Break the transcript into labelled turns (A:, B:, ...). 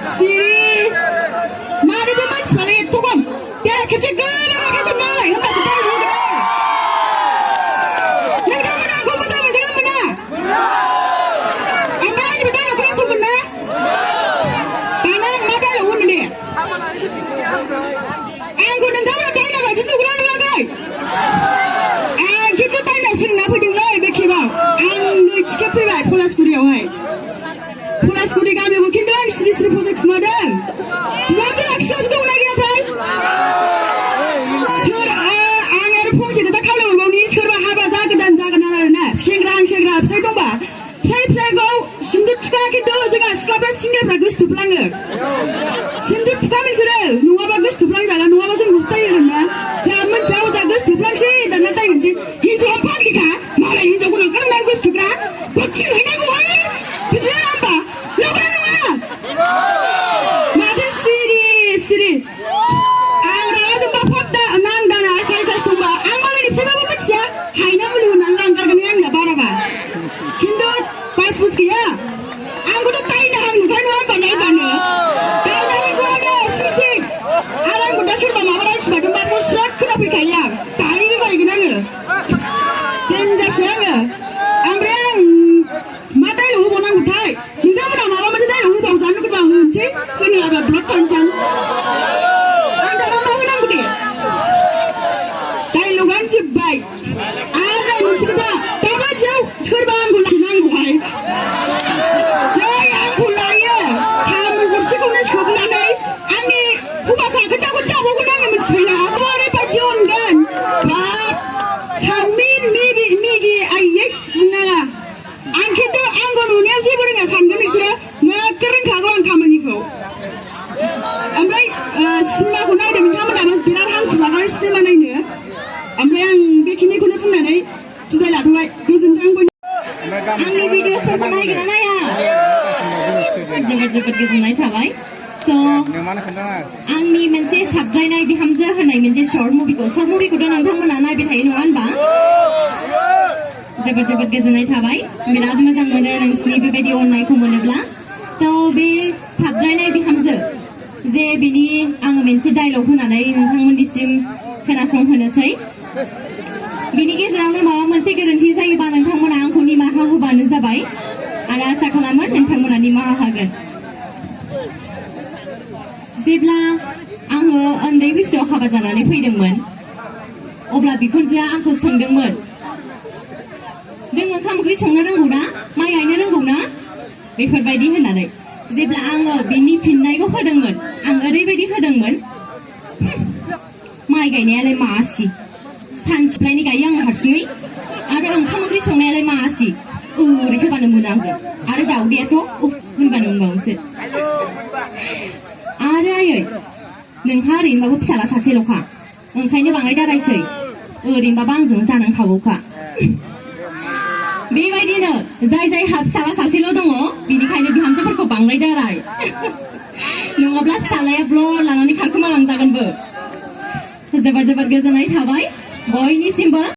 A: 시리 말이 좀 많지 말래 조금 야 갑자기 그래 나 이러면서 빨리 오게 내가 뭐나 공부장을 내가 뭐나 안 말이 뭐나 그래서 뭐나 나는 마다를 오는데 안 그는 다음에 달려 가지고 그러는 거야 안 기껏 달려서는 나쁘든 왜 이렇게 막안 지켜피면 폴라스쿠리야 폴라스쿠리 가면 김대왕 시리스를 보색 그만은 부산들 악시켜서 동나게 angin pun cerita kalau wangi serba haba zaga dan zaga nana sekarang saya domba saya kau simdut juga kita juga selama singgah bagus tu pelang simdut kami sudah nuwa bagus tu pelang jalan nuwa masuk mustahil kan zaman jauh bagus tu pelang sih dan nanti hijau apa kita malah hijau kuno kan bagus tu kan bukti ini gua bisa apa lakukan mati siri orang aja bapak tak nang dana saya tumba amal ini siapa baca hanya mulu nalang karena yang nggak baraba Hindu pas puskia aku tuh Thailand bukan orang banyak banyak Thailand itu ada sisi orang udah suruh mama orang juga domba musrak kenapa kaya Thailand baik nangga dan jasanya amreng mata lu bonang Thai hingga mana mama macam Thai lu bau jangan kita hunci kini ada blood cancer Thailand baik ada mencipta bapa jauh serban gula jenang guai saya gulanya sama kursi kuna shobna nai ani kubasa kita ku cabu kuna ngai mencipta apa pajon kan bap samin migi ayek naga angkin tu anggon unia sih berenga sambil isra ngakering kagak kamani kau amrai sinema kuna ada minta mana biar hang fulakar sinema nai ne amrai ang bekini kuna pun nai bisa lah tuai gozenjang pun angni video serba naik kena naya जोबोद गोजोननाय थाबाय तो आंनि मोनसे साबद्रायनाय बिहामजो होननाय मोनसे short मुभिखौथ' नोंथांमोना नायबाय थायो नङा होनबा जोबोद गोजोननाय थाबाय बिराद मोजां मोनो नोंसिनि बेबायदि अननायखौ मोनोब्ला तो बे साबद्रायनाय बिहामजो जे बिनि आङो मोनसे डायलग होनानै नोंथांमोननिसिम खोनासंहोनोसै बिनि गेजेरावनो माबा मोनसे गोरोन्थि जायोबा नोंथांमोना आंखौ निमाहा होबानो जाबाय आरो आसा खालामो नोंथांमोना निमाहा होगोन जेब्ला आङो उन्दै बैसोआव हाबा जानानै फैदोंमोन अब्ला बिखुनजोआ आंखौ सोंदोंमोन नों ओंखाम ओंख्रि संनो रोंगौ ना माइ गायनो रोंगौ ना बेफोरबायदि होननानै जेब्ला आङो बिनि फिननायखौ होदोंमोन आं ओरैबायदि होदोंमोन माइ गायनायालाय मासि सानसेलायनि गायो आं हारसिङै आरो ओंखाम ओंख्रि संनायालाय मासि ओरै होबानो मोनो आंजों आरो दाउदैयाथ' उफ होनबानो मोनबावोसो आरो आयै नोंहा ओरैनोबाबो फिसाला सासेल'खा ओंखायनो बांद्राय दारायसै ओरैनोबाबो आंजों जानांखागौखा बेबायदिनो जायहा फिसाला सासेल' दङ बिनिखायनो बिहामजोफोरखौ बांद्राय दाराय नङाब्ला फिसालाया ब्लड लानानै खारखोमालांजागोनबो जोबोद गोजोननाय थाबाय बयनिसिमबो